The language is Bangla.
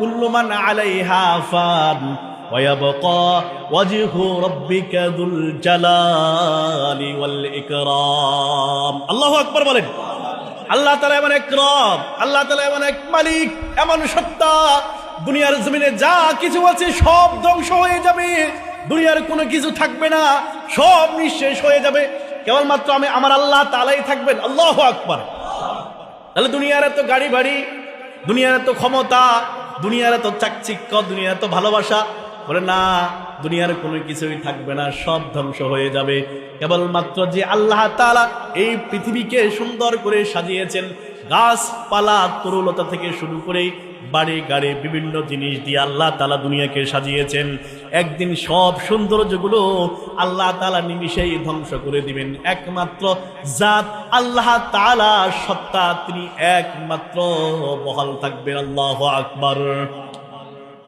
কুল্লু মান আলাইহা ফান ওয়া ইয়াবকা ওয়াজহু রাব্বিকা যুল জালালি ওয়াল ইকরাম। আল্লাহু আকবার বলেন। আল্লাহ তাআলা এমন এক রব, আল্লাহ তাআলা এমন এক মালিক, এমন সত্তা, দুনিয়ার জমিনে যা কিছু আছে সব ধ্বংস হয়ে যাবে, দুনিয়ার কোনো কিছু থাকবে না, সব নিঃশেষ হয়ে যাবে, কেবলমাত্র আমার আল্লাহ তাআলাই থাকবেন। আল্লাহু আকবার। তাহলে দুনিয়ার এত গাড়ি বাড়ি, দুনিয়ার এত ক্ষমতা, দুনিয়ার এত চাকচিক্য, দুনিয়ার এত ভালোবাসা, বলে না, দুনিয়ার কোনো কিছুই থাকবে না, সব ধ্বংস হয়ে যাবে। কেবলমাত্র যে আল্লাহ তাআলা এই পৃথিবীকে সুন্দর করে সাজিয়েছেন, গাছপালা তরুলতা থেকে শুরু করে বাড়ি গাড়ি বিভিন্ন জিনিস দিয়ে আল্লাহ তাআলা দুনিয়াকে সাজিয়েছেন, একদিন সব সৌন্দর্যগুলো আল্লাহ তাআলা নিমিষেই ধ্বংস করে দিবেন। একমাত্র জাত আল্লাহ তাআলা সত্তা, তিনি একমাত্র বহাল থাকবেন। আল্লাহু আকবার।